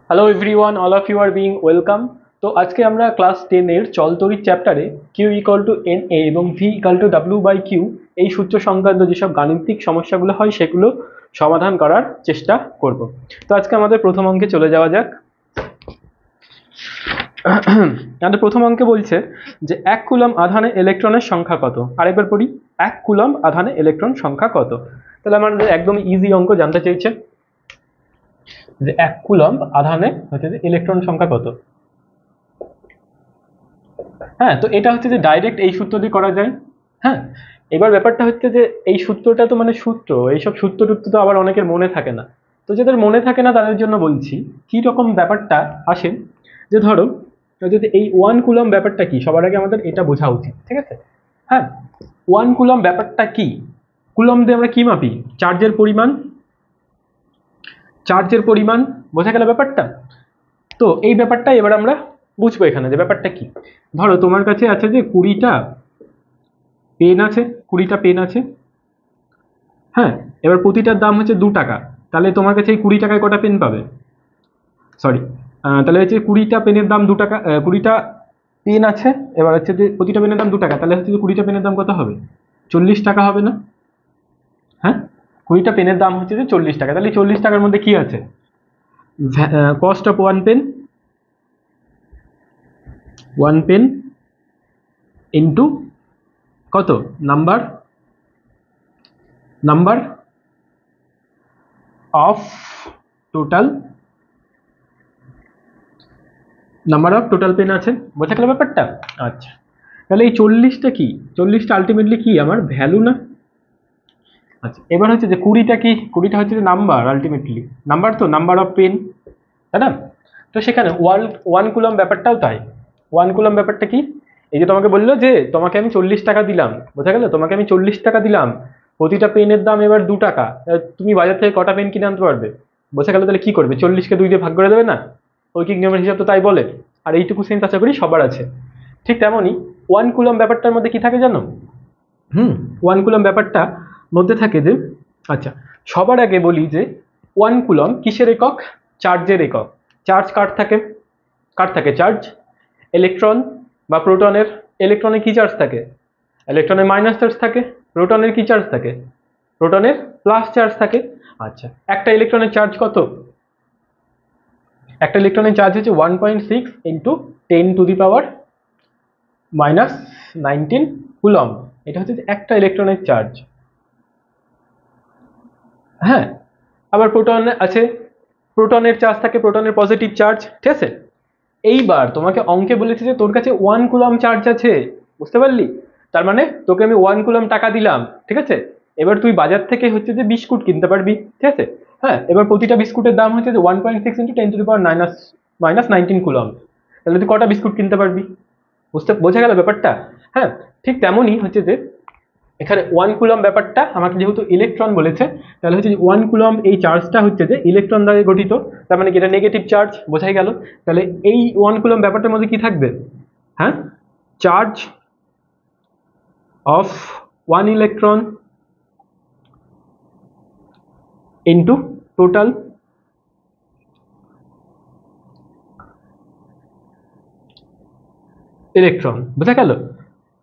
Hello everyone, all of you are being welcome. তো আজকে আমরা ক্লাস 10-এর চলতড়িৎ চ্যাপ্টারে Q equal to N A এবং V equal to W by Q এই সূত্র সংক্রান্ত যেসব গাণিতিক সমস্যাগুলো হয় সেগুলো সমাধান করার চেষ্টা করব। তো আজকে আমাদের প্রথম অঙ্কে চলে যাওয়া যাক। আমাদের প্রথম অঙ্কে বলছে যে 1 কুলম্ব আধানে ইলেকট্রনের সংখ্যা কত। আরেকবার পড়ি, 1 কুলম্ব আধানে ইলেকট্রন সংখ্যা কত। তাহলে আমাদের একদম ইজি অঙ্ক জানতে চাইছে যে 1 কুলম্ব আধানে হচ্ছে যে ইলেকট্রন সংখ্যা কত। হ্যাঁ, তো এটা হচ্ছে যে ডাইরেক্ট এই সূত্র দিয়ে করা যায়। হ্যাঁ, এবার ব্যাপারটা হচ্ছে যে এই সূত্রটা তো মানে সূত্র, এইসব সূত্র টুত্র তো আবার অনেকের মনে থাকে না। তো যাদের মনে থাকে না তাদের জন্য বলছি কি রকম ব্যাপারটা আসে। যে ধরো যদি এই 1 কুলম্ব ব্যাপারটা কি, সবার আগে আমাদের এটা বোঝা উচিত, ঠিক আছে? হ্যাঁ, 1 কুলম্ব ব্যাপারটা কি? কুলম্ব দিয়ে আমরা কি মাপি? চার্জের পরিমাণ। চার্জের পরিমাণ বোঝা গেল ব্যাপারটা। তো এই ব্যাপারটা এবার আমরা বুঝবো এখানে যে ব্যাপারটা কি। ধরো তোমার কাছে আছে যে 20টা পেন আছে, 20টা পেন আছে। হ্যাঁ, এবার প্রতিটার দাম হচ্ছে 2 টাকা। তাহলে তোমার কাছে এই 20 টাকায় কটা পেন পাবে? সরি, তাহলে হচ্ছে 20টা পেনের দাম 2 টাকা। 20টা পেন আছে, এবার হচ্ছে যে প্রতিটা পেনের দাম 2 টাকা, তাহলে হচ্ছে যে 20টা পেনের দাম কত হবে? 40 টাকা হবে না? হ্যাঁ, 20টা পেনের দাম হচ্ছে যে 40 টাকা। তাহলে 40 টাকার মধ্যে কি আছে? Cost of one pen into কত? Number number of total pen আছে। বোঝা গেল ব্যাপারটা? আচ্ছা, তাহলে এই 40টা কি? 40টা আলটিমেটলি কি আমার ভ্যালু না? আচ্ছা, এবার হচ্ছে যে 20টা কি? 20টা হচ্ছে যে নাম্বার, আলটিমেটলি নাম্বার, তো নাম্বার অফ পেন, তাই না? তো সেখানে ওয়ান কুলম ব্যাপারটাও তাই। 1 কুলম ব্যাপারটা কি? এই যে তোমাকে বললো যে তোমাকে আমি 40 টাকা দিলাম, বোঝা গেল? তোমাকে আমি 40 টাকা দিলাম, প্রতিটা পেনের দাম এবার 2 টাকা। তুমি বাজার থেকে কটা পেন কিনে আনতে পারবে? বোঝা গেল? তাহলে কি করবে? 40কে 2 দিয়ে ভাগ করে দেবে না? ঐকিক নিয়মের হিসাব তো তাই বলে। আর এইটুকু সেন্স আশা করি সবার আছে। ঠিক তেমনই 1 কুলম ব্যাপারটার মধ্যে কি থাকে জানো? 1 কুলম ব্যাপারটা মধ্যে থাকে যে, আচ্ছা সবার আগে বলি যে 1 কুলম কিসের একক? চার্জের একক। চার্জ কার থাকে চার্জ? ইলেকট্রন বা প্রোটনের। ইলেকট্রনে কি চার্জ থাকে? ইলেকট্রনের মাইনাস চার্জ থাকে। প্রোটনের কি চার্জ থাকে? প্রোটনের প্লাস চার্জ থাকে। আচ্ছা, একটা ইলেকট্রনের চার্জ কত? একটা ইলেকট্রনের চার্জ হচ্ছে 1.6 ইন্টু 10⁻⁻19 কুলম। এটা হচ্ছে একটা ইলেকট্রনের চার্জ। হ্যাঁ, আবার প্রোটন আছে, প্রোটনের চার্জ থাকে, প্রোটনের পজিটিভ চার্জ, ঠিক আছে? এইবার তোমাকে অঙ্কে বলেছে যে তোর কাছে 1 কুলম চার্জ আছে, বুঝতে পারলি? তার মানে তোকে আমি 1 কুলম টাকা দিলাম, ঠিক আছে? এবার তুই বাজার থেকে হচ্ছে যে বিস্কুট কিনতে পারবি, ঠিক আছে? হ্যাঁ, এবার প্রতিটা বিস্কুটের দাম হচ্ছে যে 1.6 ইন্টু 10⁻⁻19 কুলম। তাহলে তুই কটা বিস্কুট কিনতে পারবি? বোঝা গেল ব্যাপারটা? হ্যাঁ, ঠিক তেমনই হচ্ছে যে এখানে 1 কুলম ব্যাপারটা আমাকে যেহেতু ইলেকট্রন বলেছে, তাহলে হচ্ছে যে 1 কুলম এই চার্জটা হচ্ছে যে ইলেকট্রন দ্বারা গঠিত। তার মানে কি এটা নেগেটিভ চার্জ, বোঝাই গেল? তাহলে এই 1 কুলম ব্যাপারটার মধ্যে কি থাকবে? হ্যাঁ, charge of 1 electron into total electron. বোঝা গেল?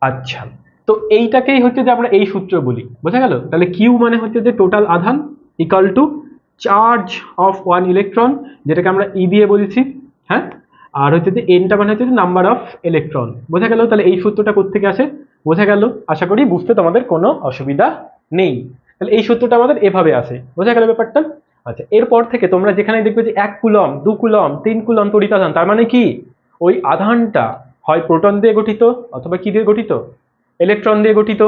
আচ্ছা, তো এইটাকেই হচ্ছে যে আমরা এই সূত্র বলি। বোঝা গেল? তাহলে কিউ মানে হচ্ছে যে টোটাল আধান equal to charge of 1 electron, যেটাকে আমরা ই দিয়ে বলছি। হ্যাঁ, আর হচ্ছে যে এনটা মানে হচ্ছে যে নাম্বার অফ ইলেকট্রন। বোঝা গেল? তাহলে এই সূত্রটা কোত্থেকে আসে? বোঝা গেল? আশা করি বুঝতে তোমাদের কোনো অসুবিধা নেই। তাহলে এই সূত্রটা আমাদের এভাবে আসে। বোঝা গেল ব্যাপারটা? আচ্ছা, এরপর থেকে তোমরা যেখানে দেখবে যে 1 কুলম 2 কুলম 3 কুলম তড়িৎ আধান, তার মানে কি ওই আধানটা হয় প্রোটন দিয়ে গঠিত অথবা কি দিয়ে গঠিত? ইলেকট্রন দিয়ে গঠিত।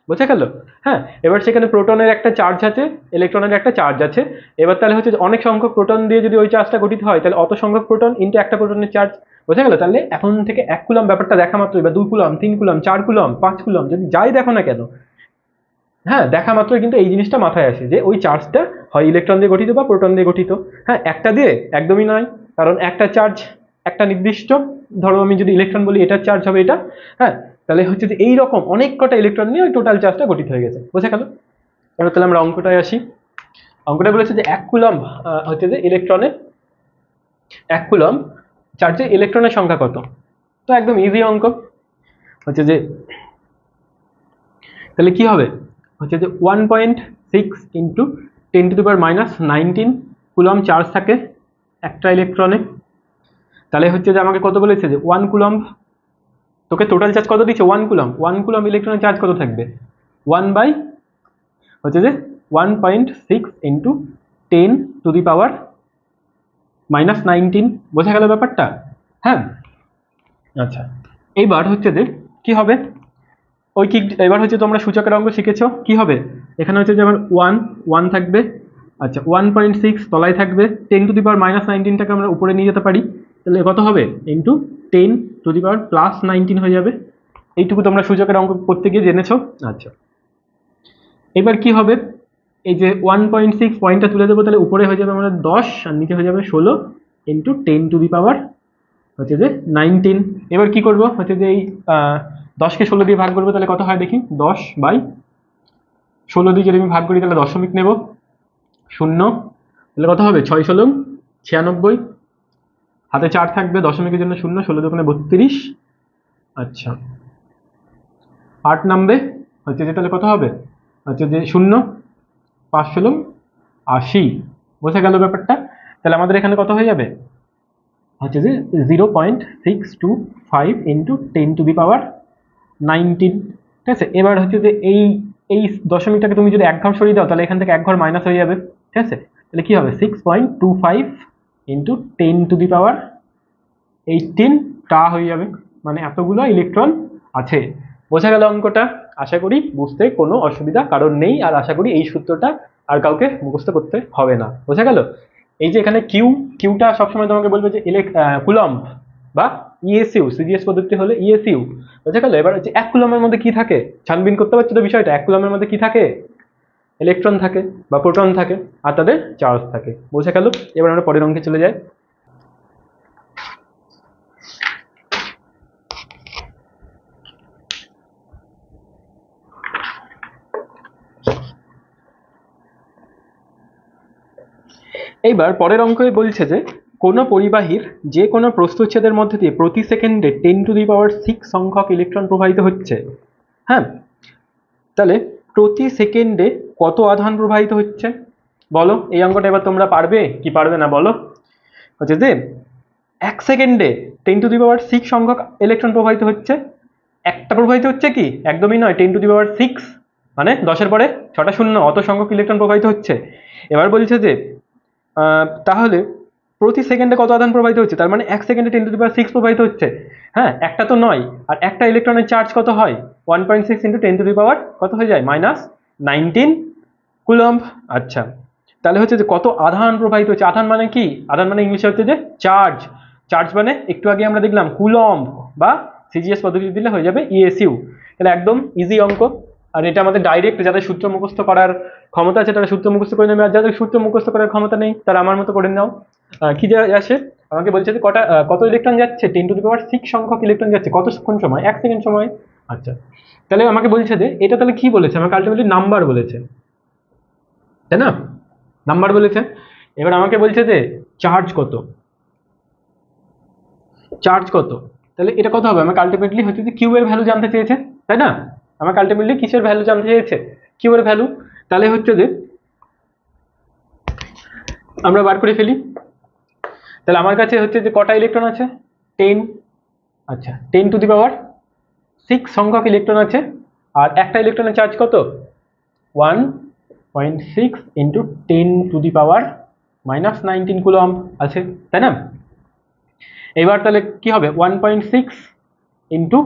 বোঝা গেল? হ্যাঁ, এবার সেখানে প্রোটনের একটা চার্জ আছে, ইলেকট্রনের একটা চার্জ আছে। এবার তাহলে হচ্ছে অনেক সংখ্যক প্রোটন দিয়ে যদি ওই চার্জটা গঠিত হয়, তাহলে অত সংখ্যক প্রোটন ইন্টু একটা প্রোটনের চার্জ। বোঝা গেল? তাহলে এখন থেকে 1 কুলম ব্যাপারটা দেখা মাত্রই বা 2 কুলম 3 কুলম 4 কুলম 5 কুলম যদি যাই দেখো না কেন, হ্যাঁ, দেখা মাত্রই কিন্তু এই জিনিসটা মাথায় আসে যে ওই চার্জটা হয় ইলেকট্রন দিয়ে গঠিত বা প্রোটন দিয়ে গঠিত। হ্যাঁ, একটা দিয়ে একদমই নয়, কারণ একটা চার্জ একটা নির্দিষ্ট, ধরো আমি যদি ইলেকট্রন বলি এটার চার্জ হবে এটা। হ্যাঁ, তাহলে হচ্ছে যে এইরকম অনেক কটা ইলেকট্রন নিয়ে ওই টোটাল চার্জটা গঠিত হয়ে গেছে। বোঝা গেল? এবার তাহলে আমরা অঙ্কটায় আসি। অঙ্কটা বলেছে যে 1 কুলম হচ্ছে যে ইলেকট্রনের 1 কুলম্ব চার্জে ইলেকট্রনের সংখ্যা কত? তো একদম ইজি অঙ্ক হচ্ছে যে, তাহলে কি হবে হচ্ছে যে 1.6 ইন্টু 10⁻⁻19 কুলম্ব চার্জ থাকে একটা ইলেকট্রনে। তাহলে হচ্ছে যে আমাকে কত বলেছে যে 1 কুলম্ব, তোকে টোটাল চার্জ কত দিচ্ছে 1 কুলম্ব, 1 কুলম্ব ইলেকট্রনের চার্জ কত থাকবে 1 বাই হচ্ছে যে 1.6 ইন্টু 10⁻⁻19। বোঝা গেল ব্যাপারটা? হ্যাঁ, আচ্ছা এইবার হচ্ছে যে কি হবে, ওই কি এবার হচ্ছে তোমরা সূচকের অঙ্ক শিখেছো, কি হবে এখানে হচ্ছে যে আমার 1 থাকবে, আচ্ছা 1.6 তলায় থাকবে, 10⁻⁻19টাকে আমরা উপরে নিয়ে যেতে পারি, তাহলে কত হবে ইন্টু 10⁻+19 হয়ে যাবে। এইটুকু তোমরা সূচকের অঙ্ক করতে গিয়ে জেনেছো। আচ্ছা এবার কি হবে, এই যে 1.6 পয়েন্টটা তুলে দেবো, তাহলে উপরে হয়ে যাবে আমাদের 10 আর নিচে হয়ে যাবে 16 ইন্টু 10⁻19। এবার কি করব হচ্ছে যে এই 10কে 16 দিয়ে ভাগ করবো, তাহলে কত হয় দেখি, 10/16 দিয়ে যদি আমি ভাগ করি তাহলে দশমিক নেব 0, তাহলে কত হবে 6×16=96, হাতে 4 থাকবে, দশমিকের জন্য 0, 16×2=32। আচ্ছা 8 নামবে হচ্ছে যে, তাহলে কত হবে হচ্ছে যে 0, 5×16=80। বোঝা গেল ব্যাপারটা? তাহলে আমাদের এখানে কত হয়ে যাবে হচ্ছে যে 0.625 ইন্টু 10⁻19। ঠিক আছে, এবার হচ্ছে যে এই এই দশমিকটাকে তুমি যদি এক ঘর সরিয়ে দাও তাহলে এখান থেকে এক ঘর মাইনাস হয়ে যাবে। ঠিক আছে, তাহলে কি হবে 6.25 ইন্টু 10⁻18টা হয়ে যাবে, মানে এতগুলো ইলেকট্রন আছে। বোঝা গেল অঙ্কটা? আশা করি বুঝতে কোনো অসুবিধা কারণ নেই, আর আশা করি এই সূত্রটা আর কাউকে মুখস্থ করতে হবে না। বোঝা গেল? এই যে এখানে কিউটা সবসময় তোমাকে বলবে যে কুলম্ব বা ইএসইউ, সিজিএস পদ্ধতি হলে ইএসইউ। বোঝা গেল? এবার হচ্ছে 1 কুলম্বের মধ্যে কি থাকে, ছানবিন করতে পারছো তো বিষয়টা? 1 কুলম্বের মধ্যে কি থাকে, ইলেকট্রন থাকে বা প্রোটন থাকে আর তাদের চার্জ থাকে। বোঝা গেল? এবার আমরা পরের অঙ্কে চলে যাই। এইবার পরের অঙ্কে বলছে যে কোনো পরিবাহীর যে কোনো প্রস্থচ্ছেদের মধ্যে দিয়ে প্রতি সেকেন্ডে 10⁶ সংখ্যক ইলেকট্রন প্রবাহিত হচ্ছে। হ্যাঁ, তাহলে প্রতি সেকেন্ডে কত আধান প্রবাহিত হচ্ছে বলো? এই অঙ্কটা এবার তোমরা পারবে কি পারবে না বলো? হচ্ছে যে 1 সেকেন্ডে 10⁶ সংখ্যক ইলেকট্রন প্রবাহিত হচ্ছে। একটা প্রবাহিত হচ্ছে কি, একদমই নয়, 10⁶, মানে 10-এর পরে 6টা শূন্য, অত সংখ্যক ইলেকট্রন প্রবাহিত হচ্ছে। এবার বলছে যে তাহলে প্রতি সেকেন্ডে কত আধান প্রবাহিত হচ্ছে, তার মানে 1 সেকেন্ডে 10⁶ প্রবাহিত হচ্ছে। হ্যাঁ, একটা তো নয়, আর একটা ইলেকট্রনের চার্জ কত হয় 1.6 ইন্টু 10⁻, কত হয়ে যায় -19 কুলম্ব। আচ্ছা তাহলে হচ্ছে যে কত আধান প্রবাহিত হচ্ছে, আধান মানে কি, আধান মানে ইংলিশে হচ্ছে যে চার্জ, চার্জ মানে একটু আগে আমরা দেখলাম কুলম্ব বা সিজিএস পদ্ধতি দিলে হয়ে যাবে ইএসইউ। তাহলে একদম ইজি অঙ্ক, আর এটা আমাদের ডাইরেক্ট, যাদের সূত্র মুখস্থ করার ক্ষমতা আছে তারা সূত্র মুখস্থ করে নেবে, আর যাদের সূত্র মুখস্থ করার ক্ষমতা নেই তারা আমার মতো করে নাও। কি আসে, আমাকে বলছে যে কত ইলেকট্রন যাচ্ছে, 10⁶ সংখ্যক ইলেকট্রন যাচ্ছে কতক্ষণ সময়, 1 সেকেন্ড সময়। আচ্ছা তাহলে আমাকে বলছে যে এটা তাহলে কি বলেছে, আমাকে আলটিমেটলি নাম্বার বলেছে, তাই না? নাম্বার বলেছে। এবার আমাকে বলছে যে চার্জ কত, চার্জ কত, তাহলে এটা কত হবে, আমাকে আলটিমেটলি হচ্ছে যে কিউ এর ভ্যালু জানতে চেয়েছে, তাই না? আমাকে আলটিমেটলি কিসের ভ্যালু জানতে চেয়েছে, কিউ এর ভ্যালু। তাহলে হচ্ছে যে আমরা বার করে ফেলি, তাহলে আমার কাছে হচ্ছে যে কটা ইলেকট্রন আছে 10, আচ্ছা 10⁶ সংখ্যক ইলেকট্রন আছে, আর একটা ইলেকট্রনের চার্জ কত 1.6 ইন্টু 10⁻⁻19 কুলম্ব আছে, তাই না? এবার তাহলে কি হবে 1.6 ইন্টু,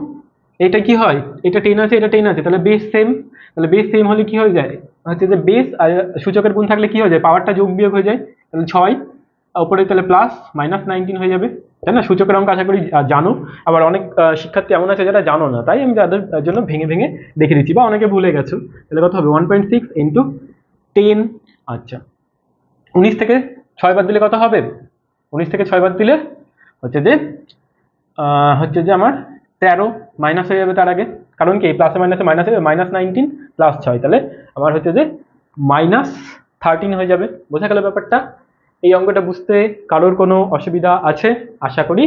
এটা কি হয়, এটা 10 আছে এটা 10 আছে, তাহলে বেস সেম, তাহলে বেস সেম হলে কি হয়ে যায় হচ্ছে যে বেস আর সূচকের গুণ থাকলে কি হয়ে যায়, পাওয়ারটা যোগ বিয়োগ হয়ে যায়, তাহলে 6 উপরে তাহলে প্লাস -19 হয়ে যাবে, তাই না? সূচকের অঙ্ক আশা করি জানো, আবার অনেক শিক্ষার্থী এমন আছে যারা জানো না, তাই আমি তাদের জন্য ভেঙে ভেঙে দেখে দিচ্ছি, বা অনেকে ভুলে গেছো। তাহলে কত হবে 1.6 ইন্টু 10, আচ্ছা 19 থেকে 6 বাদ দিলে কত হবে, 19 থেকে 6 বাদ দিলে হচ্ছে যে আমার 13 মাইনাস হয়ে যাবে তার আগে, কারণ কি প্লাসে মাইনাসে মাইনাস হয়ে যাবে, -19 + 6, তাহলে আমার হচ্ছে যে -13 হয়ে যাবে। বোঝা গেল ব্যাপারটা? এই অঙ্কটা বুঝতে কারোর কোনো অসুবিধা আছে? আশা করি।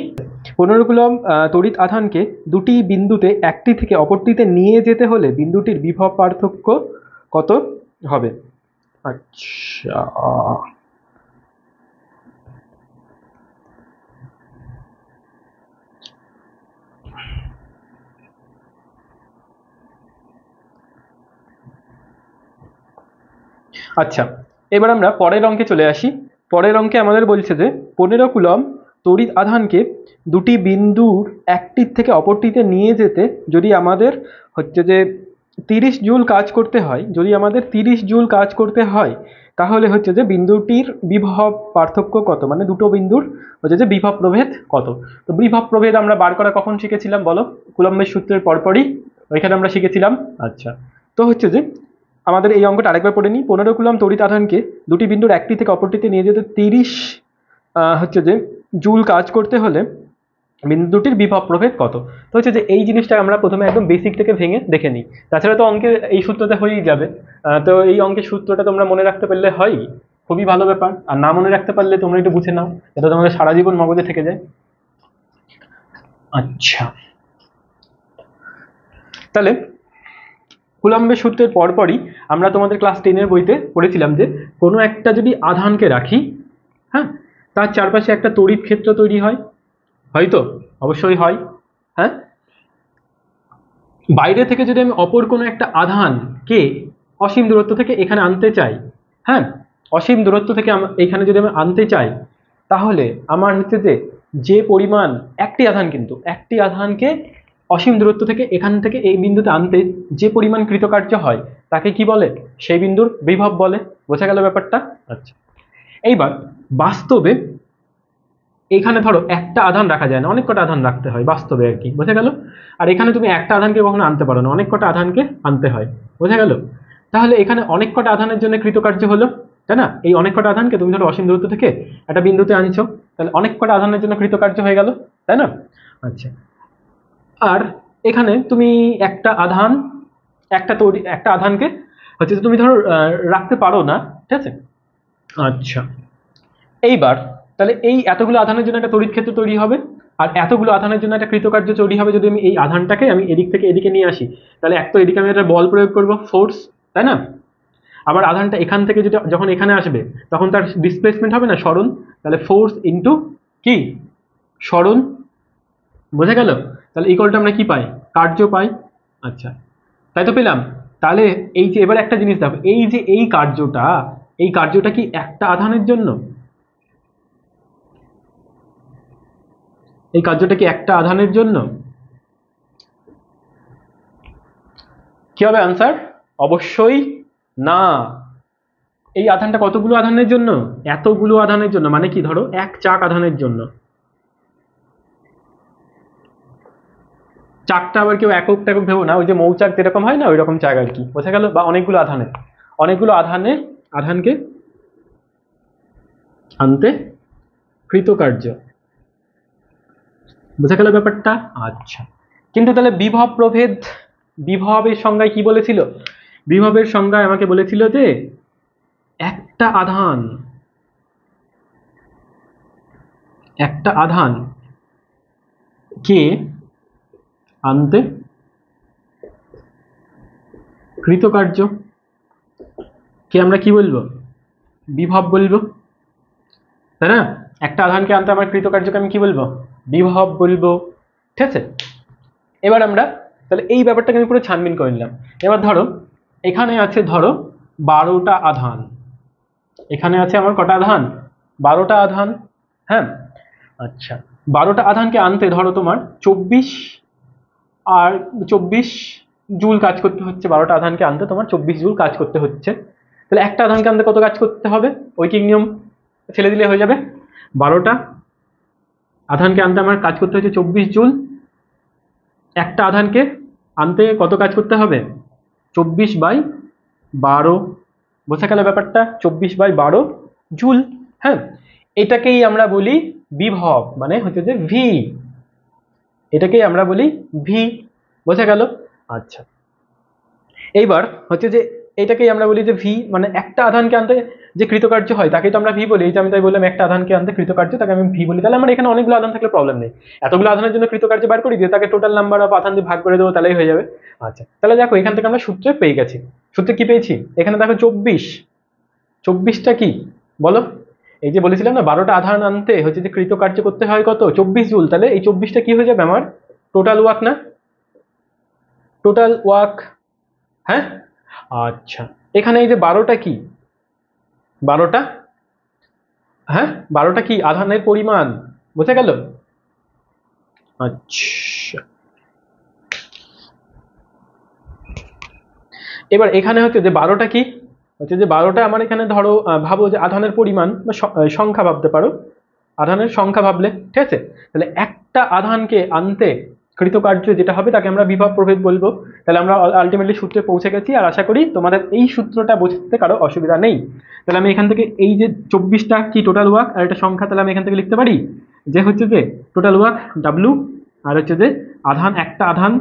15 কুলম্ব তড়িৎ আধানকে দুটি বিন্দুতে একটি থেকে অপরটিতে নিয়ে যেতে হলে বিন্দুটির বিভব পার্থক্য কত হবে? আচ্ছা, আচ্ছা এবার আমরা পরের অঙ্কে চলে আসি। পরের অঙ্কে আমাদের বলছে যে 15 কুলম্ব তড়িৎ আধানকে দুটি বিন্দুর একটির থেকে অপরটিতে নিয়ে যেতে যদি আমাদের হচ্ছে যে 30 জুল কাজ করতে হয়, যদি আমাদের 30 জুল কাজ করতে হয়, তাহলে হচ্ছে যে বিন্দুটির বিভব পার্থক্য কত, মানে দুটো বিন্দুর হচ্ছে যে বিভব প্রভেদ কত। তো বিভব প্রভেদ আমরা বার করা কখন শিখেছিলাম বলো? কুলম্বের সূত্রের পরপরই ওইখানে আমরা শিখেছিলাম। আচ্ছা, তো হচ্ছে যে আমাদের এই অঙ্কটা আরেকবার পড়ে নিই। 15 কুলম্ব তড়িৎ আধানকে দুটি বিন্দুর একটি থেকে অপরটিতে নিয়ে যেতে 30 হচ্ছে যে জুল কাজ করতে হলে বিন্দুটির বিভব প্রভেদ কত। তো হচ্ছে যে এই জিনিসটা আমরা প্রথমে একদম বেসিক থেকে ভেঙে দেখে নিই, তাছাড়া তো অঙ্কের এই সূত্রটা হয়েই যাবে। তো এই অঙ্কের সূত্রটা তোমরা মনে রাখতে পারলে হয়, খুবই ভালো ব্যাপার। আর না মনে রাখতে পারলে তোমরা একটু বুঝে নাও, এটা তোমাদের সারা জীবন মগজে থেকে যায়। আচ্ছা, তাহলে কুলম্বের সূত্রের পরপরই আমরা তোমাদের ক্লাস 10-এর বইতে পড়েছিলাম যে কোনো একটা যদি আধানকে রাখি, হ্যাঁ, তার চারপাশে একটা তড়িৎ ক্ষেত্র তৈরি হয়, হয়তো অবশ্যই হয়। হ্যাঁ, বাইরে থেকে যদি আমি অপর কোনো একটা আধানকে অসীম দূরত্ব থেকে এখানে আনতে চাই, হ্যাঁ, অসীম দূরত্ব থেকে এখানে যদি আমি আনতে চাই, তাহলে আমার হচ্ছে যে পরিমাণ একটি আধান, কিন্তু একটি আধানকে অসীম দূরত্ব থেকে এখান থেকে এই বিন্দুতে আনতে যে পরিমাণ কৃতকার্য হয় তাকে কি বলে? সেই বিন্দুর বিভব বলে। বোঝা গেল ব্যাপারটা? আচ্ছা, এইবার বাস্তবে এখানে ধরো একটা আধান রাখা যায় না, অনেক কটা আধান রাখতে হয় বাস্তবে আর কি, বোঝা গেল? আর এখানে তুমি একটা আধানকে কখনো আনতে পারো না, অনেক কটা আধানকে আনতে হয়, বোঝা গেল? তাহলে এখানে অনেক কটা আধানের জন্য কৃতকার্য হলো, তাই না? এই অনেক কটা আধানকে তুমি ধরো অসীম দূরত্ব থেকে একটা বিন্দুতে আনছো, তাহলে অনেক কটা আধানের জন্য কৃতকার্য হয়ে গেল, তাই না? আচ্ছা, আর এখানে তুমি একটা আধানকে হচ্ছে তুমি ধরো রাখতে পারো না, ঠিক আছে? আচ্ছা, এইবার তাহলে এই এতগুলো আধানের জন্য একটা তড়িৎ ক্ষেত্র তৈরি হবে, আর এতগুলো আধানের জন্য একটা কৃতকার্য তৈরি হবে। যদি আমি এই আধানটাকে আমি এদিক থেকে এদিকে নিয়ে আসি, তাহলে এক তো এদিকে আমি একটা বল প্রয়োগ করব, ফোর্স, তাই না? আবার আধানটা এখান থেকে যদি যখন এখানে আসবে তখন তার ডিসপ্লেসমেন্ট হবে না, সরণ, তাহলে ফোর্স ইন্টু কি সরণ, বোঝা গেল? তাহলে ইকুয়ালটা আমরা কি পাই? কার্য পাই। আচ্ছা, তাই তো পেলাম। তাহলে এই যে এবার একটা জিনিস দেখো, এই যে এই কার্যটা কি একটা আধানের জন্য? এই কার্যটা কি একটা আধানের জন্য? কি হবে আনসার? অবশ্যই না। এই আধানটা কতগুলো আধানের জন্য? এতগুলো আধানের জন্য। মানে কি, ধরো এক চাক আধানের জন্য। চাকটা আবার কেউ একক টাকক ভেবো না, ওই যে মৌচাক যেরকম হয় না, ওই রকম চাক আর কি, বোঝা গেল? বা অনেকগুলো আধানকে আনতে কৃতকার্য, বোঝা গেল ব্যাপারটা? আচ্ছা, কিন্তু তাহলে বিভবের সংজ্ঞায় কি বলেছিল? বিভবের সংজ্ঞায় আমাকে বলেছিল যে একটা আধান কে আনতে কৃতকার্য কে আমরা কি বলবো? বিভব বলবো, তাই না? একটা আধানকে আনতে আমার কৃতকার্যকে আমি কি বলবো? বিভব বলবো, ঠিক আছে? এবার আমরা তাহলে এই ব্যাপারটাকে আমি পুরো ছানবিন করে নিলাম। এবার ধরো এখানে আছে ধরো 12টা আধান, এখানে আছে আমার কটা আধান? 12টা আধান, হ্যাঁ। আচ্ছা, 12টা আধানকে আনতে ধরো তোমার 24 জুল কাজ করতে হচ্ছে। 12টা আধানকে আনতে তোমার 24 জুল কাজ করতে হচ্ছে। তাহলে একটা আধানকে আনতে কত কাজ করতে হবে? ঐকিক নিয়ম ফেলে দিলে হয়ে যাবে। 12টা আধানকে আনতে আমার কাজ করতে হচ্ছে 24 জুল। একটা আধানকে আনতে কত কাজ করতে হবে? 24/12, বোঝা গেল ব্যাপারটা? 24/12 জুল, হ্যাঁ। এটাকেই আমরা বলি বিভব, মানে হচ্ছে যে ভি, এটাকেই আমরা বলি ভি, বোঝা গেল? আচ্ছা, এইবার হচ্ছে যে এটাকেই আমরা বলি যে ভি, মানে একটা আধানকে আনতে যে কৃতকার্য হয় তাকেই তো আমরা ভি বলি। এই যে আমি তাই বললাম একটা আধানকে আনতে কৃতকার্য, তাকে আমি ভি বলি। তাহলে আমার এখানে অনেকগুলো আধান থাকলে প্রবলেম নেই, এতগুলো আধানের জন্য কৃতকার্য বার করি দিয়ে তাকে টোটাল নাম্বার অফ আধান দিয়ে ভাগ করে দেবো, তাহলেই হয়ে যাবে। আচ্ছা, তাহলে দেখো এখান থেকে আমরা সূত্রে পেয়ে গেছি। সূত্রে কি পেয়েছি? এখানে দেখো 24, 24টা কি বলো? এই যে বলেছিলাম না 12টা আধান আনতে হচ্ছে যে কৃতকার্য করতে হয় কত? 24 জুল। তাহলে এই 24টা কি হয়ে যাবে আমার? টোটাল ওয়ার্ক না? টোটাল ওয়ার্ক, হ্যাঁ। আচ্ছা, এখানে এই যে 12টা কি? 12টা, হ্যাঁ 12টা কি আধানের পরিমাণ, বোঝা গেল? আচ্ছা, এবার এখানে হচ্ছে যে 12টা কি হচ্ছে যে 12টা আমার এখানে ধরো ভাবো যে আধানের পরিমাণ বা সংখ্যা ভাবতে পারো, আধানের সংখ্যা ভাবলে, ঠিক আছে? তাহলে একটা আধানকে আনতে কৃতকার্য যেটা হবে তাকে আমরা বিভব প্রভেদ বলবো। তাহলে আমরা আলটিমেটলি সূত্রে পৌঁছে গেছি, আর আশা করি তোমাদের এই সূত্রটা বুঝতে কারো অসুবিধা নেই। তাহলে আমি এখান থেকে এই যে 24টা কি টোটাল ওয়ার্ক আর একটা সংখ্যা, তাহলে আমি এখান থেকে লিখতে পারি যে হচ্ছে যে টোটাল ওয়ার্ক ডাব্লু, আর হচ্ছে যে আধান, একটা আধান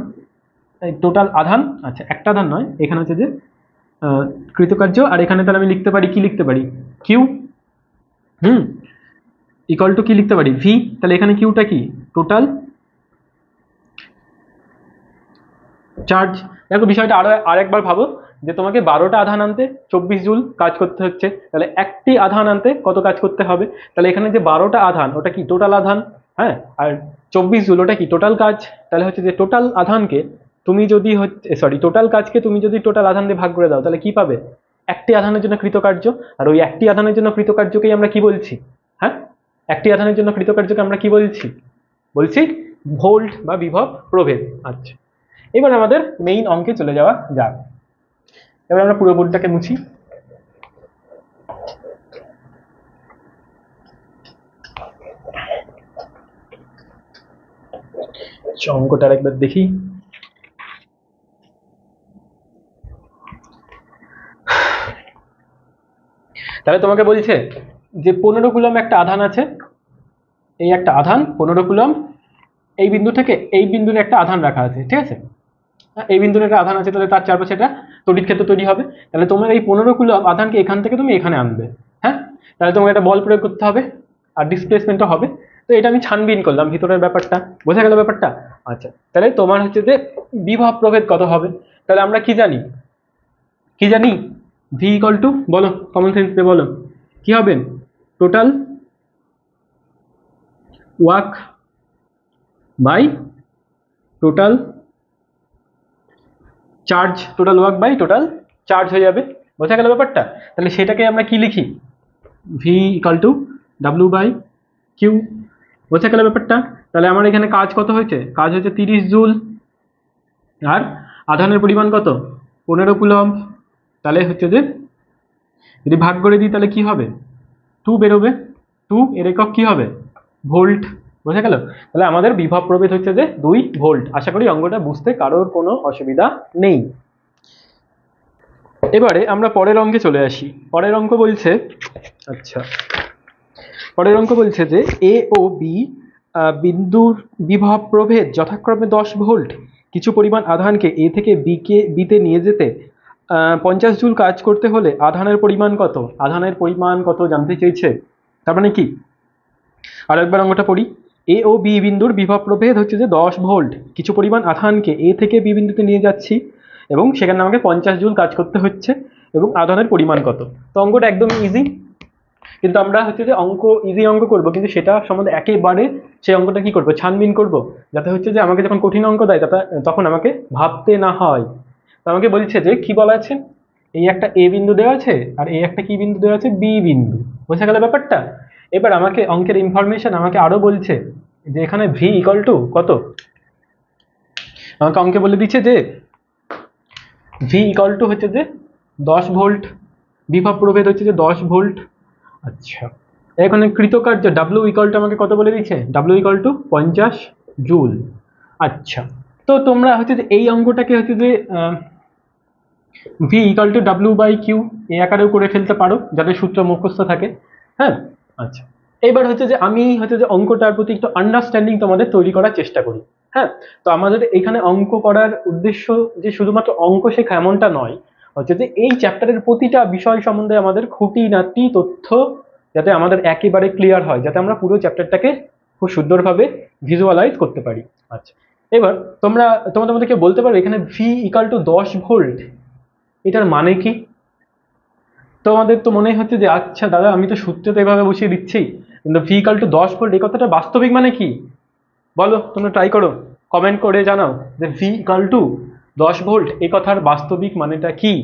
টোটাল আধান, আচ্ছা একটা আধান নয়, এখানে হচ্ছে যে কৃতকার্য, আর এখানে তাহলে আমি লিখতে পারি কি লিখতে পারি? কিউ, ইকুয়াল টু কি লিখতে পারি? ভি। তাহলে এখানে কিউটা কি? Total charge. দেখো বিষয়টা আরেকবার ভাবো যে তোমাকে 12টা আধান আনতে 24 জুল কাজ করতে হচ্ছে, তাহলে একটি আধান আনতে কত কাজ করতে হবে? তাহলে এখানে যে 12টা আধান ওটা কি টোটাল আধান, হ্যাঁ, আর 24 জুল ওটা কি টোটাল কাজ। তাহলে হচ্ছে যে টোটাল আধানকে তুমি যদি টোটাল কাজকে তুমি যদি টোটাল আধান দিয়ে ভাগ করে দাও তাহলে কি পাবে? একটি আধানের জন্য কৃতকার্য। আর ওই একটি আধানের জন্য কৃতকার্যকেই আমরা কি বলছি? হ্যাঁ, একটি আধানের জন্য কৃতকার্যকে আমরা কি বলছি? বলছি ভোল্ট বা বিভব প্রভেদ। আচ্ছা, এবার আমাদের মেইন অঙ্কে চলে যাওয়া যাক। এবার আমরা পুরো বোর্ডটাকে মুছি। অঙ্কটা একবার দেখি। তাহলে তোমাকে বলছে যে 15 কুলম একটা আধান আছে, এই একটা আধান 15 কুলম, এই বিন্দু থেকে এই বিন্দুর একটা আধান রাখা আছে, ঠিক আছে? এই বিন্দুর একটা আধান আছে, তাহলে তার চারপাশে একটা তড়িৎ ক্ষেত্র তৈরি হবে। তাহলে তোমার এই 15 কুলম আধানকে এখান থেকে তুমি এখানে আনবে, হ্যাঁ। তাহলে তোমাকে একটা বল প্রয়োগ করতে হবে আর ডিসপ্লেসমেন্টও হবে। তো এটা আমি ছানবিন করলাম ভিতরের ব্যাপারটা, বোঝা গেল ব্যাপারটা? আচ্ছা, তাহলে তোমার হচ্ছে যে বিভব প্রভেদ কত হবে? তাহলে আমরা কি জানি? কি জানি? ভি ইকুয়াল টু, বলো কমন সেন্স দিয়ে বলো কি হবে? Total work by total charge, total work by total charge হয়ে যাবে, বোঝা গেল ব্যাপারটা? তাহলে সেটাকে আমরা কি লিখি? V equal to W by Q, বোঝা গেল ব্যাপারটা? তাহলে আমার এখানে কাজ কত হয়েছে? কাজ হচ্ছে 30 জুল, আর আধানের পরিমাণ কত? 15 কুলম। তাহলে হচ্ছে যে যদি ভাগ করে দিই তাহলে কি হবে? 2 বেরোবে। 2 এর একক কি হবে? ভোল্ট, বোঝা গেল? তাহলে আমাদের বিভব প্রভেদ হচ্ছে যে 2 ভোল্ট। আশা করি অঙ্কটা বুঝতে কারোর কোনো অসুবিধা নেই। এবারে আমরা পরের অঙ্কে চলে আসি। পরের অঙ্ক বলছে, আচ্ছা পরের অঙ্ক বলছে যে এ ও বি বিন্দুর বিভব প্রভেদ যথাক্রমে 10 ভোল্ট। কিছু পরিমাণ আধানকে এ থেকে বিতে নিয়ে যেতে 50 জুল কাজ করতে হলে আধানের পরিমাণ কত? আধানের পরিমাণ কত জানতে চেয়েছে। তার মানে কি? আর একবার অঙ্কটা পড়ি। এ ও বি বিন্দুর বিভব প্রভেদ হচ্ছে যে 10 ভোল্ট। কিছু পরিমাণ আধানকে এ থেকে বি বিন্দুতে নিয়ে যাচ্ছি এবং সেখানে আমাকে 50 জুল কাজ করতে হচ্ছে, এবং আধানের পরিমাণ কত। তো অঙ্কটা একদম ইজি, কিন্তু আমরা হচ্ছে যে ইজি অঙ্ক করব, কিন্তু সেটা সম্বন্ধে একেবারে সেই অঙ্কটা কি করবো? ছানবিন করব, যাতে হচ্ছে যে আমাকে যখন কঠিন অঙ্ক দেয় তখন আমাকে ভাবতে না হয়। তো আমাকে বলছে যে কি বলা আছে? এই একটা এ বিন্দু দেওয়া আছে আর এই একটা কি বিন্দু দেওয়া আছে? বি বিন্দু, বোঝা গেল ব্যাপারটা? এবার আমাকে অঙ্কের ইনফরমেশন আমাকে আরো বলছে যে এখানে ভি ইকুয়াল টু কত। আমাকে অঙ্কে বলে দিচ্ছে যে ভি ইকুয়াল টু হচ্ছে যে 10 ভোল্ট, বিভব প্রভেদ হচ্ছে যে 10 ভোল্ট। আচ্ছা, এখানে কৃতকার্য ডাব্লিউ ইকুয়াল টু আমাকে কত বলে দিচ্ছে? W equal to 50 joule. আচ্ছা, তো তোমরা হচ্ছে যে এই অঙ্কটাকে হচ্ছে যে V equal to W by Q এই আকারেও করে ফেলতে পারো যাদের সূত্র মুখস্থ থাকে, হ্যাঁ। আচ্ছা, এবার হচ্ছে যে আমি হচ্ছে যে অঙ্কটার প্রতি একটু আন্ডারস্ট্যান্ডিং তোমাদের তৈরি করার চেষ্টা করি, হ্যাঁ। তো আমাদের এখানে অঙ্ক করার উদ্দেশ্য যে শুধুমাত্র অঙ্ক শেখা এমনটা নয়, হচ্ছে যে এই চ্যাপ্টারের প্রতিটা বিষয় সম্বন্ধে আমাদের খুঁটিনাটি তথ্য যাতে আমাদের একেবারে ক্লিয়ার হয়, যাতে আমরা পুরো চ্যাপ্টারটাকে খুব সুন্দরভাবে ভিজুয়ালাইজ করতে পারি। আচ্ছা, এবার তোমাদের মধ্যে কেউ বলতে পারবে এখানে ভি ইকাল টু 10 ভোল্ট, এটার মানে কি? তোমাদের তো মনে হচ্ছে যে আচ্ছা দাদা আমি তো সূত্রে তো এভাবে বসিয়ে দিচ্ছি, কিন্তু ভি ইকাল টু 10 ভোল্ট এই কথাটা বাস্তবিক মানে কি? বলো, তোমরা ট্রাই করো, কমেন্ট করে জানাও যে ভি ইকাল টু 10 ভোল্ট এই কথার বাস্তবিক মানেটা কি?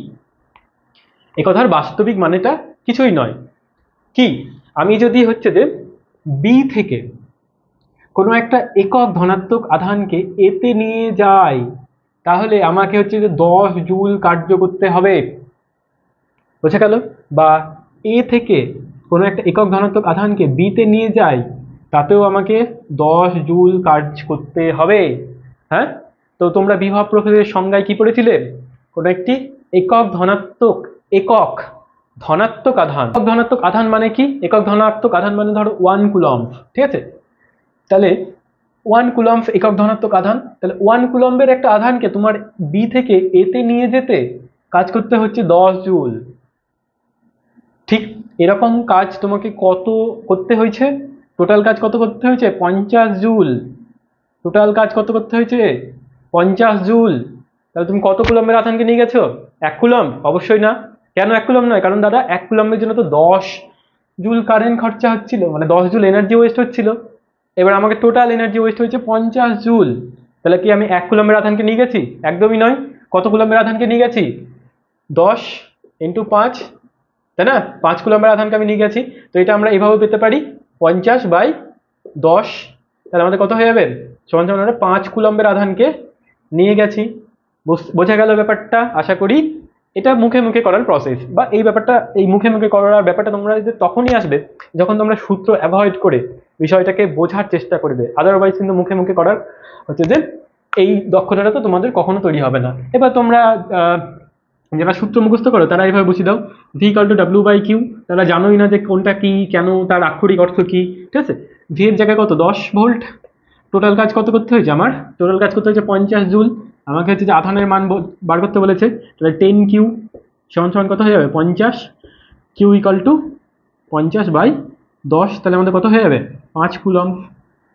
এই কথার বাস্তবিক মানেটা কিছুই নয়। কি? আমি যদি হচ্ছে যে বি থেকে কোনো একটা একক ধনাত্মক আধানকে এতে নিয়ে যাই, তাহলে আমাকে হচ্ছে যে 10 জুল কার্য করতে হবে, বোঝা গেল? বা এ থেকে কোনো একটা একক ধনাত্মক আধানকে বিতে নিয়ে যাই, তাতেও আমাকে 10 জুল কাজ করতে হবে। হ্যাঁ, তো তোমরা বিভব প্রভেদের সংজ্ঞায় কি পড়েছিলে? কোনো একটি একক ধনাত্মক আধান। একক ধনাত্মক আধান মানে কি? একক ধনাত্মক আধান মানে ধরো 1 কুলম্ব, ঠিক আছে? তাহলে 1 কুলম্ব একক ধনাত্মক আধান, তাহলে 1 কুলম্বের একটা আধানকে তোমার বি থেকে এতে নিয়ে যেতে কাজ করতে হচ্ছে 10 জুল। ঠিক এরকম কাজ তোমাকে কত করতে হয়েছে? টোটাল কাজ কত করতে হয়েছে? 50 জুল। টোটাল কাজ কত করতে হয়েছে? 50 জুল। তাহলে তুমি কত কুলম্বের আধানকে নিয়ে গেছো? 1 কুলম্ব? অবশ্যই না। কেন 1 কুলম্ব নয়? কারণ দাদা 1 কুলম্বের জন্য তো 10 জুল কারেন্ট খরচা হচ্ছিল, মানে 10 জুল এনার্জি ওয়েস্ট হচ্ছিল। এবার আমাকে টোটাল এনার্জি ওয়েস্ট হয়েছে 50 জুল। তাহলে কি আমি 1 কুলম্বের আধানকে নিয়ে গেছি? একদমই নয়। কত কুলম্বের আধানকে নিয়ে গেছি? 10 × 5, তাই না? 5 কুলম্বের আধানকে আমি নিয়ে গেছি। তো এটা আমরা এভাবে পেতে পারি 50/10, তাহলে আমাদের কত হয়ে যাবে? সমান সমান আমরা 5 কুলম্বের আধানকে নিয়ে গেছি। বোঝা গেল ব্যাপারটা? আশা করি এটা মুখে মুখে করার প্রসেস, বা এই ব্যাপারটা, এই মুখে মুখে করার ব্যাপারটা তোমরা তখনই আসবে যখন তোমরা সূত্র অ্যাভয়েড করে বিষয়টাকে বোঝার চেষ্টা করবে। আদারওয়াইজ কিন্তু মুখে মুখে করার হচ্ছে যে এই দক্ষতাটা তো তোমাদের কখনো তৈরি হবে না। এবার তোমরা যারা সূত্র মুখস্থ করো তারা এইভাবে বুঝিয়ে দাও, ভি ইকাল টু W/Q। তারা জানোই না যে কোনটা কি, কেন, তার আক্ষরিক অর্থ কি, ঠিক আছে? ভি এর জায়গায় কত? 10 ভোল্ট। টোটাল কাজ কত করতে হয়েছে? আমার টোটাল কাজ করতে হয়েছে 50 জুল। আমাকে হচ্ছে যে আধানের মান বার করতে বলেছে, তাহলে 10Q সমান সমান কত হয়ে যাবে? 50। Q ইকাল টু 50/10, তাহলে আমাদের কত হয়ে যাবে? 5 কুলম্ব।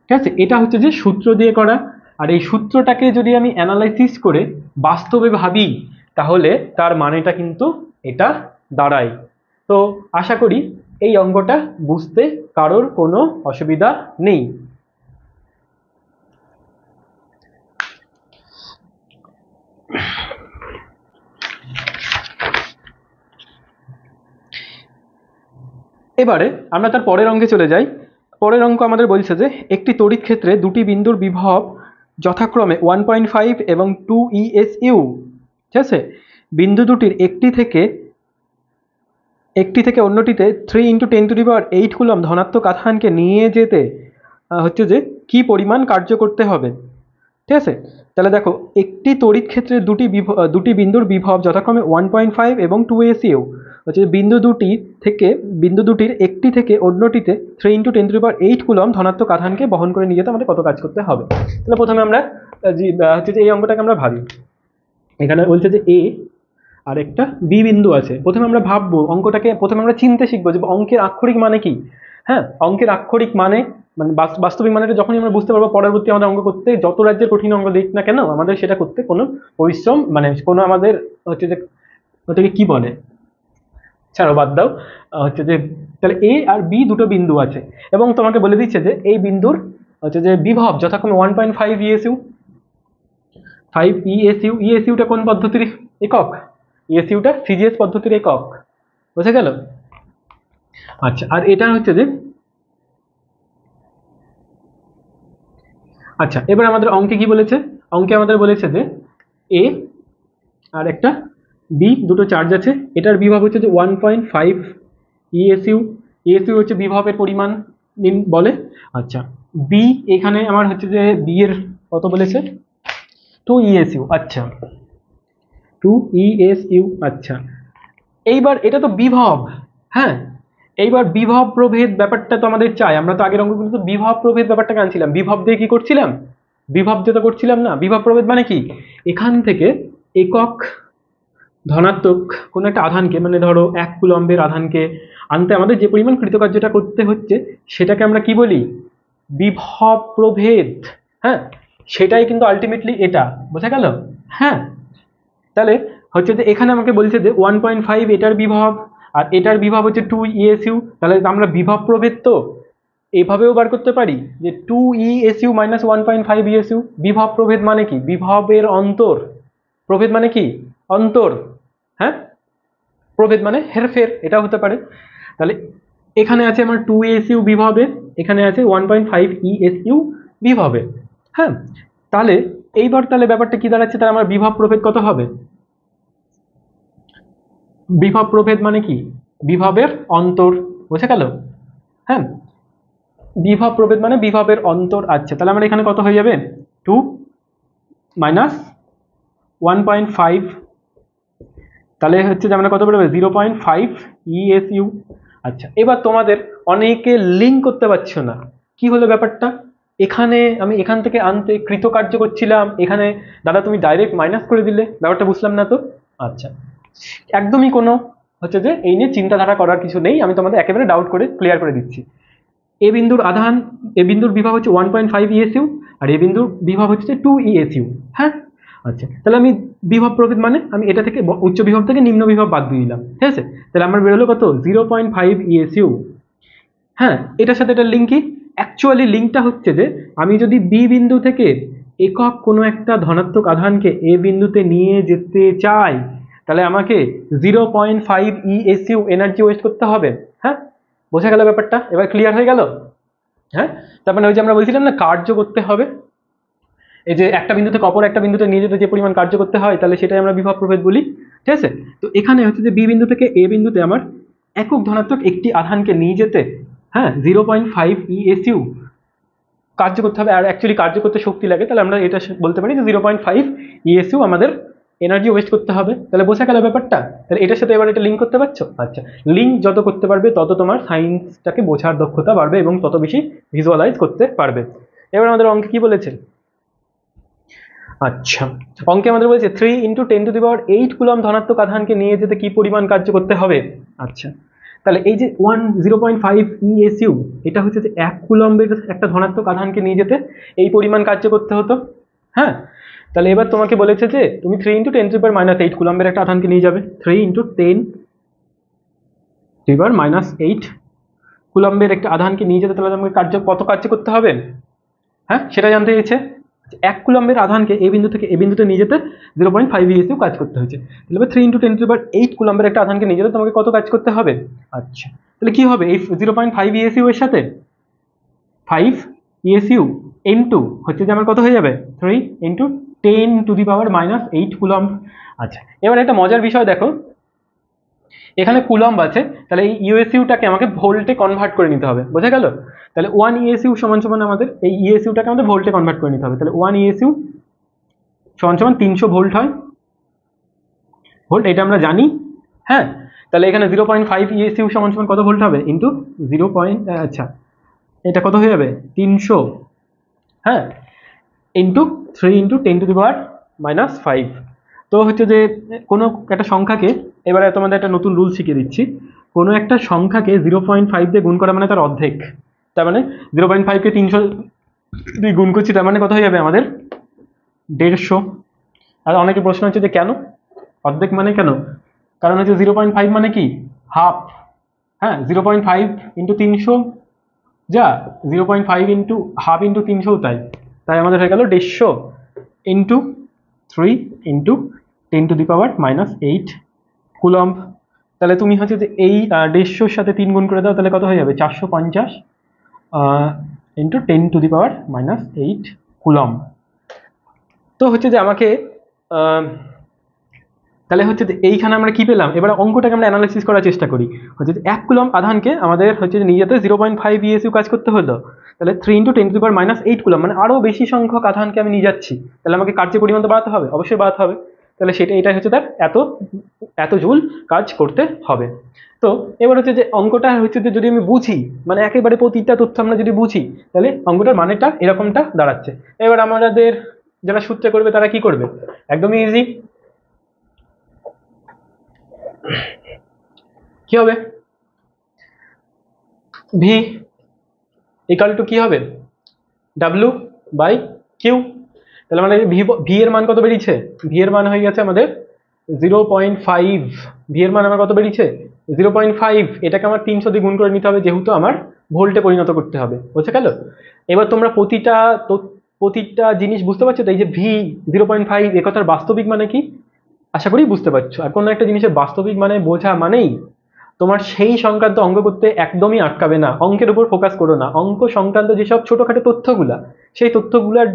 ঠিক আছে? এটা হচ্ছে যে সূত্র দিয়ে করা। আর এই সূত্রটাকে যদি আমি অ্যানালাইসিস করে বাস্তবে ভাবি, তাহলে তার মানেটা কিন্তু এটা দাঁড়ায়। তো আশা করি এই অঙ্কটা বুঝতে কারোর কোনো অসুবিধা নেই। এবারে আমরা তার পরের অঙ্কে চলে যাই। পরের অঙ্ক আমাদের বলছে যে একটি তড়িৎ ক্ষেত্রে দুটি বিন্দুর বিভব যথাক্রমে 1.5 এবং 2 ESU, ঠিক আছে? বিন্দু দুটির একটি থেকে অন্যটিতে 3 × 10⁸ কুলম্ব ধনাত্মক আধানকে নিয়ে যেতে হচ্ছে যে কি পরিমাণ কার্য করতে হবে, ঠিক আছে? তাহলে দেখো, একটি তড়িৎ ক্ষেত্রে দুটি বিন্দুর বিভব যথাক্রমে 1.5 এবং 2 ESU হচ্ছে বিন্দু দুটির একটি থেকে অন্যটিতে 3 × 10⁸ কুলম্ব ধনাত্মক আধানকে বহন করে নিয়ে যেতে আমাদের কত কাজ করতে হবে। তাহলে প্রথমে আমরা হচ্ছে যে এই অঙ্কটাকে আমরা ভাবি। এখানে বলছে যে এ আর একটা বি বিন্দু আছে। প্রথমে আমরা ভাববো অঙ্কটাকে, প্রথমে আমরা চিনতে শিখবো যে অঙ্কের আক্ষরিক মানে কি। হ্যাঁ, অঙ্কের আক্ষরিক মানে বাস্তবিক মানেটা যখনই আমরা বুঝতে পারবো, পরবর্তী আমাদের অঙ্ক করতে যত রাজ্যের কঠিন অঙ্ক দিক না কেন, আমাদের সেটা করতে কোনো পরিশ্রম, মানে কোনো আমাদের হচ্ছে যে ওটাকে কি বলে, ছাড়ো বাদ দাও। হচ্ছে যে তাহলে এ আর বি দুটো বিন্দু আছে, এবং তোমাকে বলে দিচ্ছে যে এই বিন্দুর হচ্ছে যে বিভব যথাক্রমে 1.5 ESU, 5 ESU। ESUটা কোন পদ্ধতির একক? ESUটা সিজিএস পদ্ধতির একক, বুঝা গেল? আচ্ছা, আর এটা হচ্ছে যে আচ্ছা, এবার আমাদের অঙ্কে কি বলেছে? অঙ্কে আমাদের বলেছে যে এ আর একটা বি দুটো চার্জ আছে, এটার বিভব হচ্ছে যে 1.5 ESU। ESU হচ্ছে বিভবের পরিমাণ বলে। আচ্ছা, বি এখানে আমার হচ্ছে যে বি এর কত বলেছে? 2 ESU। আচ্ছা, 2 ESU। আচ্ছা, এইবার এটা তো বিভব। হ্যাঁ, এইবার বিভব প্রভেদ ব্যাপারটা তো আমাদের চাই। আমরা তো আগের অঙ্কগুলো তো বিভব প্রভেদ ব্যাপারটাকে আনছিলাম, বিভব দিয়ে কি করছিলাম? বিভব দিয়ে তো করছিলাম না। বিভব প্রভেদ মানে কি? এখান থেকে একক ধনাত্মক কোনো একটা আধানকে, মানে ধরো 1 কুলম্বের আধানকে আনতে আমাদের যে পরিমাণ কৃতকার্যটা করতে হচ্ছে সেটাকে আমরা কি বলি? বিভব প্রভেদ। হ্যাঁ, সেটাই কিন্তু আলটিমেটলি এটা, বোঝা গেল? হ্যাঁ, তাহলে হচ্ছে যে এখানে আমাকে বলছে যে 1.5 এটার বিভব আর এটার বিভব হচ্ছে 2 ইএসইউ, তাহলে আমরা বিভব প্রভেদ তো এভাবেও বার করতে পারি যে 2 ইএসইউ মাইনাস 1.5 ইএসইউ। বিভব প্রভেদ মানে কি? বিভবের অন্তর। প্রভেদ মানে কি? অন্তর। হ্যাঁ, প্রভেদ মানে হেরফের, এটাও হতে পারে। তাহলে এখানে আছে আমার 2 ইএসইউ বিভবে, এখানে আছে 1.5 ইএসইউ বিভবে। হ্যাঁ, তাহলে এইবার তাহলে ব্যাপারটা কি দাঁড়াচ্ছে? তাহলে আমার বিভব প্রভেদ কত হবে? বিভব প্রভেদ মানে কি? বিভবের অন্তর, বোঝা গেল? হ্যাঁ, বিভব প্রভেদ মানে বিভবের অন্তর। আচ্ছা, তাহলে আমার এখানে কত হয়ে যাবে? 2 মাইনাস 1.5, তাহলে হচ্ছে যে আমরা কত বেরোবে? 0.5 ইএসইউ। আচ্ছা, এবার তোমাদের অনেকে লিঙ্ক করতে পারছো না, কি হলো ব্যাপারটা? এখানে আমি এখান থেকে আনতে কৃতকার্য করছিলাম, এখানে দাদা তুমি ডাইরেক্ট মাইনাস করে দিলে, ব্যাপারটা বুঝলাম না তো। আচ্ছা, একদমই কোনো হচ্ছে যে এই নিয়ে চিন্তাধারা করার কিছু নেই, আমি তোমাদের একেবারে ডাউট করে ক্লিয়ার করে দিচ্ছি। এ বিন্দুর আধান, এ বিন্দুর বিভব হচ্ছে 1.5 ইএসইউ আর এ বিন্দুর বিভব হচ্ছে 2 ইএসইউ। হ্যাঁ, আচ্ছা, তাহলে আমি বিভব প্রভেদ মানে আমি এটা থেকে উচ্চ বিভব থেকে নিম্ন বিভব বাদ দিয়ে দিলাম, ঠিক আছে? তাহলে আমার বেরোলো কত? 0.5 ইএসইউ। হ্যাঁ, এটার সাথে এটা লিঙ্ক কি? অ্যাকচুয়ালি লিঙ্কটা হচ্ছে যে আমি যদি বি বিন্দু থেকে একক কোনো একটা ধনাত্মক আধানকে এ বিন্দুতে নিয়ে যেতে চাই, তাহলে আমাকে 0.5 ইএসইউ এনার্জি ওয়েস্ট করতে হবে। হ্যাঁ, বোঝা গেল ব্যাপারটা? এবার ক্লিয়ার হয়ে গেল? হ্যাঁ, তার মানে ওই যে আমরা বলছিলাম না কার্য করতে হবে, এই যে একটা বিন্দু থেকে অপর একটা বিন্দুতে নিয়ে যেতে যে পরিমাণ কার্য করতে হয়, তাহলে সেটাই আমরা বিভব প্রভেদ বলি, ঠিক আছে? তো এখানে হচ্ছে যে বি বিন্দু থেকে এ বিন্দুতে আমার একক ধনাত্মক একটি আধানকে নিয়ে যেতে, হ্যাঁ, 0.5 ইএসইউ কার্য করতে হবে। আর অ্যাকচুয়ালি কার্য করতে শক্তি লাগে, তাহলে আমরা এটা বলতে পারি যে 0.5 ইএসইউ আমাদের এনার্জি ওয়েস্ট করতে হবে। তাহলে বোঝা গেল ব্যাপারটা? তাহলে এটার সাথে এবার এটা লিঙ্ক করতে পারছো? আচ্ছা, লিঙ্ক যত করতে পারবে তত তোমার সায়েন্সটাকে বোঝার দক্ষতা বাড়বে এবং তত বেশি ভিজুয়ালাইজ করতে পারবে। এবার আমাদের অঙ্কে কি বলেছে? আচ্ছা, অঙ্কে আমাদের বলেছে 3 × 10⁸ কুলম ধনাত্মক আধানকে নিয়ে যেতে কি পরিমাণ কার্য করতে হবে। আচ্ছা, তাহলে এই যে 0.5 ইএসইউ, এটা হচ্ছে যে 1 কুলম্বের একটা ধনাত্মক আধানকে নিয়ে যেতে এই পরিমাণ কার্য করতে হতো। হ্যাঁ, তাহলে এবার তোমাকে বলেছে যে তুমি 3 × 10⁻⁸ কুলম্বের একটা আধানকে নিয়ে যাবে। 3 × 10⁻⁸ কুলম্বের একটা আধানকে নিয়ে যেতে, তাহলে তোমাকে কত কার্য করতে হবে? হ্যাঁ, সেটা জানতে চেয়েছে। 1 কুলম্বের আধানকে এই বিন্দু থেকে এই বিন্দুতে নিয়ে যেতে 0.5 ইএসইউ কাজ করতে হয়েছে। তাহলে 3 × 10⁸ কুলম্বের একটা আধানকে নিয়ে যেতে তোমাকে কত কাজ করতে হবে? আচ্ছা, তাহলে কি হবে? এই 0.5 ইএসইউ এর সাথে 5 ইএসইউ ইনটু হচ্ছে যে আমার কত হয়ে যাবে? 3 × 10⁻⁸ কুলম্ব। আচ্ছা, এবার একটা মজার বিষয় দেখো, এখানে কুলম্ব আছে, তাহলে এই ইউএসইউটাকে আমাকে ভোল্টে কনভার্ট করে নিতে হবে, বোঝা গেল? তাহলে 1 ইএসইউ সমান সমান আমাদের এই ইএসইউটাকে আমাদের ভোল্টে কনভার্ট করে নিতে হবে। তাহলে 1 ইএসইউ সমান সমান 300 ভোল্ট হয়, ভোল্ট এটা আমরা জানি। হ্যাঁ, তাহলে এখানে 0.5 ইএসইউ সমান সমান কত ভোল্ট হবে? ইন্টু 0. আচ্ছা, এটা কত হয়ে যাবে? 300। হ্যাঁ, ইন্টু 3 × 10⁻⁻5। তো হচ্ছে যে কোনো একটা সংখ্যাকে, এবারে তোমাদের একটা নতুন রুল শিখিয়ে দিচ্ছি, কোনো একটা সংখ্যাকে 0.5 দিয়ে গুণ করা মানে তার অর্ধেক। তার মানে 0.5কে 300 দিয়ে গুণ করছি, তার মানে কত হয়ে যাবে আমাদের? 150। আর অনেকে প্রশ্ন হচ্ছে যে কেন অর্ধেক মানে কেন? কারণ হচ্ছে 0.5 মানে কি? হাফ। হ্যাঁ, 0.5 × 300 যা, 0.5 × হাফ × 300 তাই, তাই আমাদের হয়ে গেল 150 ইন্টু 3 × 10⁻⁻8 কুলম্ব। তাহলে তুমি হচ্ছে যে এই 150-র সাথে 3 গুণ করে দাও, তাহলে কত হয়ে যাবে? 450 ইন্টু 10⁻⁻8 কুলম্ব। তো হচ্ছে যে আমাকে তাহলে হচ্ছে যে এইখানে আমরা কি পেলাম? এবার অঙ্কটাকে আমরা অ্যানালাইসিস করার চেষ্টা করি। হচ্ছে যে 1 কুলম্ব আধানকে আমাদের হচ্ছে যে নিয়ে যেতে 0.5 ইএসইউ কাজ করতে হলো, তাহলে 3 × 10⁻⁸ কুলম্ব, মানে আরও বেশি সংখ্যক আধানকে আমি নিয়ে যাচ্ছি, তাহলে আমাকে কার্যের পরিমাণ তো বাড়াতে হবে, অবশ্যই বাড়াতে হবে। তাহলে এটাই হচ্ছে তার এত জুল কাজ করতে হবে। তো এবার হচ্ছে যে অঙ্কটা হচ্ছে যে যদি আমি বুঝি, মানে একেবারে প্রতিটা তথ্য আমরা যদি বুঝি, তাহলে অঙ্কটার মানেটা এরকমটা দাঁড়াচ্ছে। এবার আমাদের যারা সূত্রে করবে তারা কি করবে? একদমই ইজি। কি হবে, ভি ইকাল টু কি হবে, ডাব্লিউ বাই কিউ। তাহলে আমাদের ভি এর মান কত বেরিয়েছে, ভি এর মান হয়ে গেছে আমাদের 0.5, ভি এর মান আমার কত বেরিয়েছে 0.5। এটাকে আমার 300 দিয়ে গুণ করে নিতে হবে, যেহেতু আমার ভোল্টে পরিণত করতে হবে, বুঝতে গেল। এবার তোমরা প্রতিটা জিনিস বুঝতে পারছো তো, এই যে ভি 0.5 এ কথার বাস্তবিক মানে কি, আশা করি বুঝতে পারছো। আর কোনো একটা জিনিসের বাস্তবিক মানে বোঝা মানেই তোমার সেই সংক্রান্ত অঙ্ক করতে একদমই আটকাবে না, অঙ্কের উপর ফোকাস করো না, অঙ্ক সংক্রান্ত যেসব ছোটখাটো তথ্যগুলা, সেই তথ্যগুলার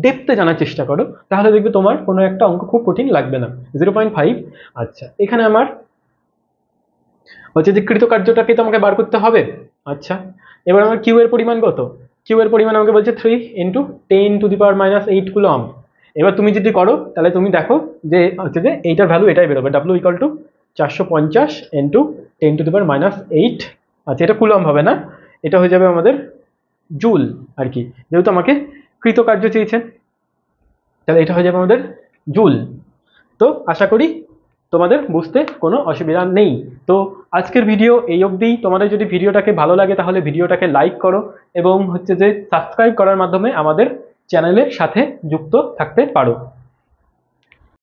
ডেপথে জানার চেষ্টা করো, তাহলে দেখবে তোমার কোনো একটা অঙ্ক খুব কঠিন লাগবে না। 0.5। আচ্ছা, এখানে আমার হচ্ছে যে কৃতকার্যটাকে তো আমাকে বার করতে হবে। আচ্ছা, এবার আমার কিউ এর পরিমাণ কত, কিউ এর পরিমাণ আমাকে বলছে 3 ইন্টু 10⁻⁸ কুলম। এবার তুমি যদি করো তাহলে তুমি দেখো যে হচ্ছে যে এইটার ভ্যালু এটাই বেরোবে, ডাব্লিউ ইকাল টু 450 ইন্টু 10⁻⁸। আচ্ছা, এটা কুলম হবে না, এটা হয়ে যাবে আমাদের জুল আর কি, যেহেতু আমাকে কৃতকার্য চেয়েছেন, তাহলে এটা হয়ে যাবে আমাদের জুল। তো আশা করি তোমাদের বুঝতে কোনো অসুবিধা নেই। তো আজকের ভিডিও এই অবধিই। তোমাদের যদি ভিডিওটাকে ভালো লাগে তাহলে ভিডিওটাকে লাইক করো এবং হচ্ছে যে সাবস্ক্রাইব করার মাধ্যমে আমাদের চ্যানেলের সাথে যুক্ত থাকতে পারো।